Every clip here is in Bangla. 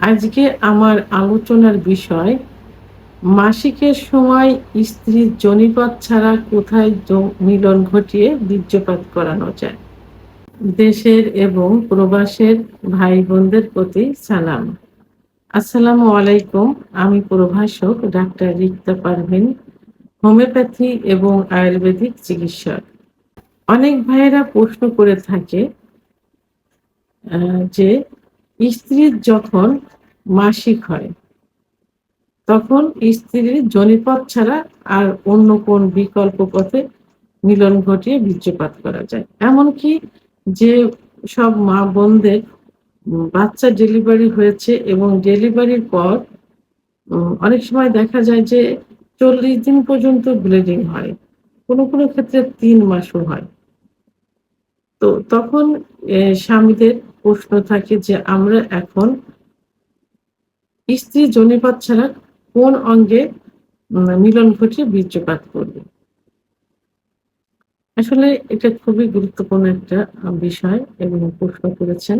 আজকে আমার আলোচনার বিষয় মাসিকের সময় স্ত্রীর যোনিপাত ছাড়া কোথায় মিলন ঘটিয়ে বীর্যপাত করানো যায়। দেশের এবং প্রবাসের ভাই বোনদের প্রতি সালাম। আসসালামু আলাইকুম। আমি প্রভাষক ডাক্তার রিক্তা পারভিন, হোমিওপ্যাথি এবং আয়ুর্বেদিক চিকিৎসক। অনেক ভাইয়েরা প্রশ্ন করে থাকে যে স্ত্রীর যখন মাসিক হয় তখন স্ত্রীর যোনিপথ ছাড়া আর অন্য কোন বিকল্প পথে মিলন ঘটিয়ে বীর্যপাত করা যায়। এমনকি যে সব মা বোনদের বাচ্চা ডেলিভারি হয়েছে এবং ডেলিভারির পর অনেক সময় দেখা যায় যে ৪০ দিন পর্যন্ত ব্লিডিং হয়। কোনো ক্ষেত্রে ৩ মাসও হয়। তো তখন স্বামীদের প্রশ্ন থাকে যে আমরা এখন স্ত্রীর যোনিপথ ছাড়া কোন অঙ্গে মিলন ঘটিয়ে বীর্যপাত করবে। আসলে এটা খুবই গুরুত্বপূর্ণ একটা বিষয় এবং প্রশ্ন করেছেন।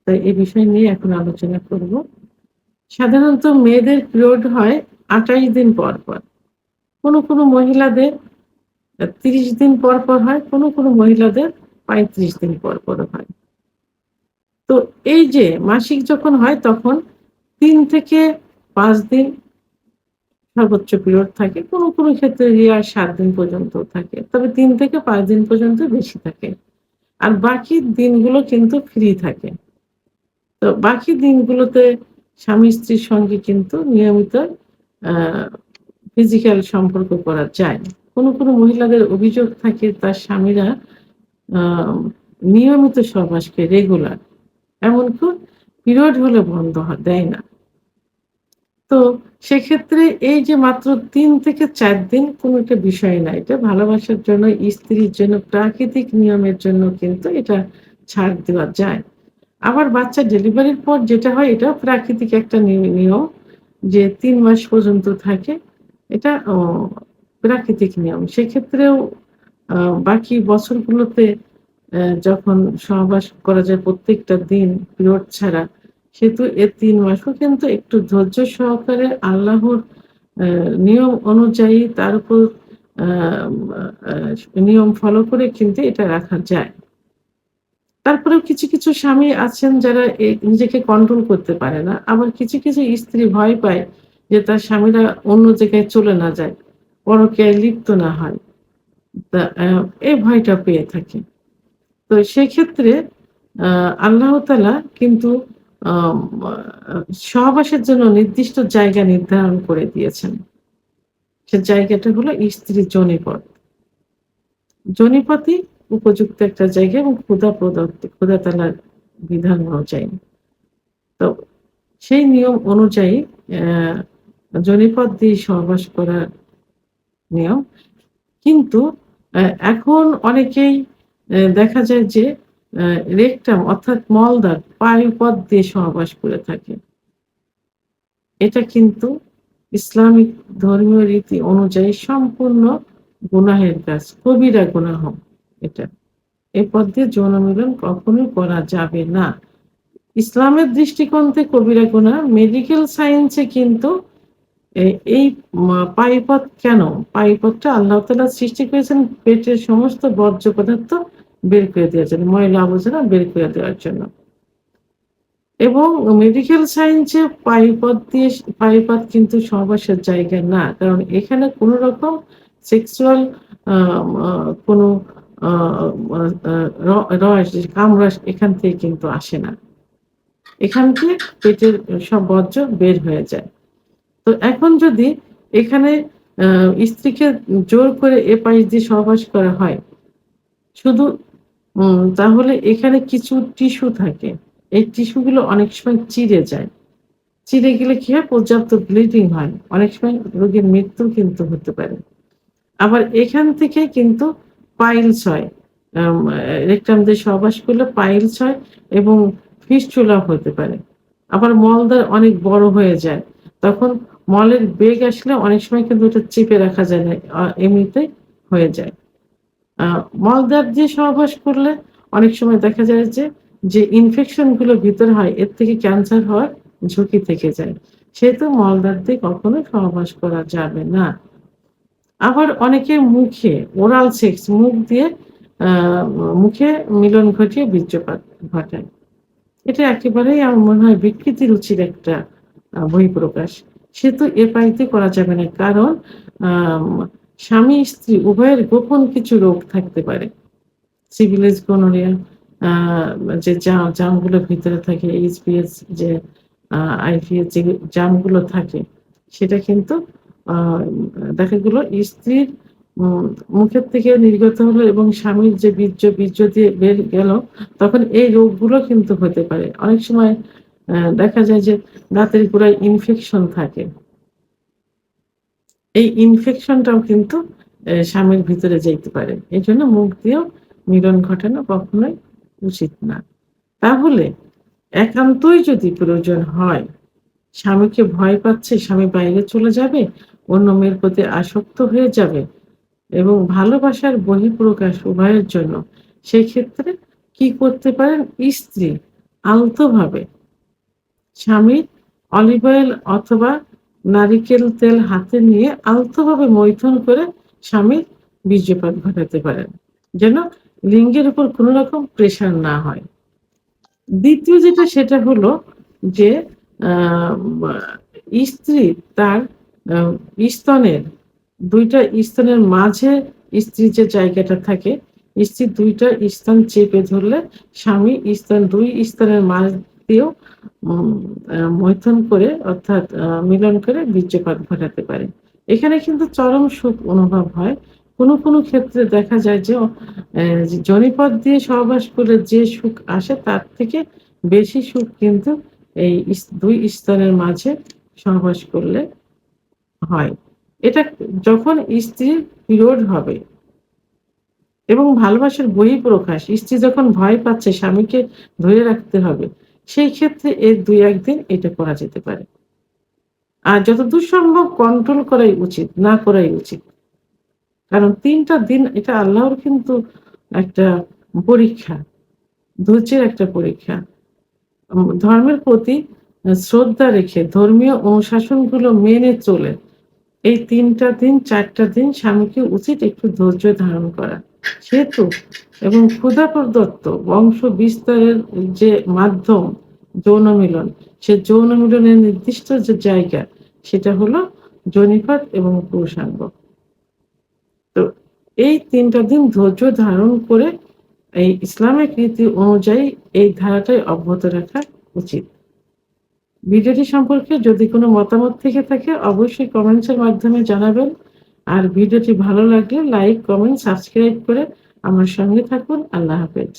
তাই এই বিষয় নিয়ে এখন আলোচনা করব। সাধারণত মেয়েদের পিরিয়ড হয় ২৮ দিন পর। কোনো মহিলাদের ৩০ দিন পর হয়, কোনো মহিলাদের ৩৫ দিন পর হয়। তো এই যে মাসিক যখন হয় তখন ৩ থেকে ৫ দিন সর্বোচ্চ পিরিয়ড থাকে। কোনো ক্ষেত্রে ৭ দিন পর্যন্তও থাকে। তবে ৩ থেকে ৫ দিন পর্যন্ত বেশি থাকে। আর বাকি দিনগুলো কিন্তু ফ্রি থাকে। তো বাকি দিনগুলোতে স্বামী-স্ত্রীর সঙ্গে কিন্তু নিয়মিত আ ফিজিক্যাল সম্পর্ক করা যায়। কোনো মহিলাদের অভিযোগ থাকে তার স্বামীরা আ নিয়মিত সহবাসকে রেগুলার, এমনকি পিরিয়ড হলে বন্ধ দেয় না। তো সেক্ষেত্রে এই যে মাত্র ৩ থেকে ৪ দিন কোনো একটা বিষয় না। এটা ভালোবাসার জন্য, স্ত্রীর জন্য, প্রাকৃতিক নিয়মের জন্য কিন্তু এটা ছাড় দেওয়া যায়। আবার বাচ্চা ডেলিভারির পর যেটা হয় এটাও প্রাকৃতিক একটা নিয়ম যে ৩ মাস পর্যন্ত থাকে। এটা প্রাকৃতিক নিয়ম। সেক্ষেত্রেও আ বাকি বছরগুলোতে যখন সহবাস করা যায় প্রত্যেকটা দিন পিরিয়ড ছাড়া, সেহেতু এ ৩ মাসও কিন্তু একটু ধৈর্য সহকারে আল্লাহর আ নিয়ম অনুযায়ী তার উপর আ আ নিয়ম ফলো করে কিন্তু এটা রাখা যায়। তারপরেও কিছু স্বামী আছেন যারা নিজেকে কন্ট্রোল করতে পারে না। আবার কিছু স্ত্রী ভয় পায় যে তার স্বামীরা অন্য জায়গায় চলে না যায়, পরকীয়ায় লিপ্ত না হয়। তা এই ভয়টা পেয়ে থাকে। তো সেক্ষেত্রে আ আল্লাহ তাআলা কিন্তু আম আ সহবাসের জন্য নির্দিষ্ট জায়গা নির্ধারণ করে দিয়েছেন। সে জায়গাটা হলো স্ত্রীর যোনিপথ। যোনিপথই উপযুক্ত একটা জায়গা এবং খোদা তাআলার বিধান অনুযায়ী। তো সেই নিয়ম অনুযায়ী যোনিপথ দিয়ে সহবাস করার নিয়ম। কিন্তু অ্যা এখন অনেকেই দেখা যায় যে অ্যা রেকটাম অর্থাৎ মলদ্বার পায়ুপথ দিয়ে সহবাস করে থাকে। এটা কিন্তু ইসলামিক ধর্মীয় রীতি অনুযায়ী সম্পূর্ণ গুনাহের কাজ। কবিরা গুনাহ এটা। এ পথ দিয়ে যৌন মিলন কখনোই করা যাবে না। ইসলামের দৃষ্টিকোণ থেকে কবিরা গুনাহ, মেডিকেল সায়েন্স এ কিন্তু এ এই পায়ুপথ কেন? পায়ুপথটা আল্লাহ তাআলা সৃষ্টি করেছেন পেটের সমস্ত বর্জ্য পদার্থ বের করে দেওয়ার জন্য, ময়লা আবর্জনা বের করে দেওয়ার জন্য। এবং মেডিকেল সায়েন্স এ পায়ুপথ কিন্তু সহবাসের জায়গা না। কারণ এখানে কোন রকম সেক্সুয়াল আ আ কোনো আ আ আ র রস কামরাস এখান থেকে কিন্তু আসে না। এখান থেকে পেটের সব বর্জ্য বের হয়ে যায়। তো এখন যদি এখানে আ স্ত্রীকে জোর করে এপাশ দিয়ে সহবাস করা হয়, শুধু তাহলে এখানে কিছু টিস্যু থাকে। এই টিস্যু গুলো অনেক সময় চিড়ে যায়। চিড়ে গেলে কি হয়? পর্যাপ্ত ব্লিডিং হয়। অনেক সময় রোগীর মৃত্যু কিন্তু হতে পারে। আবার এখান থেকে কিন্তু পাইলস হয়। রেকটাম দিয়ে সহবাস করলে পাইলস হয় এবং ফিস্চুলা হতে পারে। আবার মলদ্বার অনেক বড় হয়ে যায়। তখন মলের বেগ আসলে অনেক সময় কিন্তু ওটা চেপে রাখা যায় না। এমনিতেই হয়ে যায়। আ মলদ্বার দিয়ে সহবাস করলে অনেক সময় দেখা যায় যে ইনফেকশন গুলো ভিতরে হয় এর থেকে ক্যান্সার হওয়ার ঝুঁকি থেকে যায়। সেহেতু মলদ্বার দিয়ে কখনো সহবাস করা যাবে না। আবার অনেকে মুখে ওরাল সেক্স মুখ দিয়ে আ মুখে মিলন ঘটিয়ে বীর্যপাত ঘটায়। এটা একেবারেই আমার মনে হয় বিকৃতি রুচির একটা বহিঃপ্রকাশ। সেহেতু এ বাড়িতে করা যাবে না। কারণ আম স্বামী-স্ত্রী উভয়ের গোপন কিছু রোগ থাকতে পারে। সিফিলিস, গনোরিয়া, আ যে জার্মগুলো ভিতরে থাকে, এইচপিএস যে আইভিএস যে জার্মগুলো থাকে, সেটা কিন্তু আ দেখা গেল স্ত্রীর উম মুখের থেকে নির্গত হলো এবং স্বামীর যে বীর্য দিয়ে বের গেল, তখন এই রোগগুলো কিন্তু হতে পারে। অনেক সময় দেখা যায় যে দাঁতের গোড়ায় ইনফেকশন থাকে। এই ইনফেকশনটাও কিন্তু স্বামীর ভিতরে যাইতে পারে। এজন্য মুখ দিয়েও মিলন ঘটানো কখনোই উচিত না। তাহলে একান্তই যদি প্রয়োজন হয়, স্বামীকে ভয় পাচ্ছে, স্বামী বাইরে চলে যাবে, অন্য মেয়ের প্রতি আসক্ত হয়ে যাবে এবং ভালোবাসার বহিঃপ্রকাশ উভয়ের জন্য, সেক্ষেত্রে কি করতে পারেন? স্ত্রী আলতোভাবে স্বামীর অলিভ অয়েল অথবা নারিকেল তেল হাতে নিয়ে আলতোভাবে মৈথুন করে স্বামীর বীর্যপাত ঘটাতে পারেন। যেন লিঙ্গের উপর কোন রকম প্রেশার না হয়। দ্বিতীয় যেটা সেটা হলো যে আ মা স্ত্রী তার আ স্তনের ২ টা স্তনের মাঝে স্ত্রীর যে জায়গাটা থাকে, স্ত্রীর ২ টা স্তন চেপে ধরলে স্বামী স্তন ২ স্তনের মাঝ দিয়েও উম মৈথুন করে অর্থাৎ মিলন করে বীর্যপাত ঘটাতে পারে। এখানে কিন্তু চরম সুখ অনুভব হয়। কোনো ক্ষেত্রে দেখা যায় যে যোনিপথ দিয়ে সহবাস করলে যে সুখ আসে তার থেকে বেশি সুখ কিন্তু এই ২ স্তনের মাঝে সহবাস করলে হয়। এটা যখন স্ত্রীর পিরিয়ড হবে এবং ভালোবাসার বহিঃপ্রকাশ, স্ত্রী যখন ভয় পাচ্ছে স্বামীকে ধরে রাখতে হবে, সেই ক্ষেত্রে এর ২-১ দিন এটা করা যেতে পারে। আর যতদূর সম্ভব কন্ট্রোল করাই উচিত, না করাই উচিত। কারণ ৩ টা দিন এটা আল্লাহর কিন্তু একটা পরীক্ষা, ধৈর্যের একটা পরীক্ষা। ধর্মের প্রতি শ্রদ্ধা রেখে ধর্মীয় অনুশাসনগুলো মেনে চলে এই ৩ টা দিন ৪ টা দিন স্বামীকে উচিত একটু ধৈর্য ধারণ করা। সেহেতু এবং ক্ষুধা প্রদত্ত বংশ বিস্তারের যে মাধ্যম যৌন মিলন, সে যৌন মিলনের নির্দিষ্ট যে জায়গা সেটা হলো যোনিপাত এবং পুরুষাঙ্গ। তো এই ৩ টা দিন ধৈর্য ধারণ করে এই ইসলামিক রীতি অনুযায়ী এই ধারাটাই অব্যাহত রাখা উচিত। ভিডিওটি সম্পর্কে যদি কোনো মতামত থেকে থাকে অবশ্যই কমেন্টস এর মাধ্যমে জানাবেন। আর ভিডিওটি ভালো লাগলে লাইক, কমেন্ট, সাবস্ক্রাইব করে আমার সঙ্গে থাকুন। আল্লাহ হাফেজ।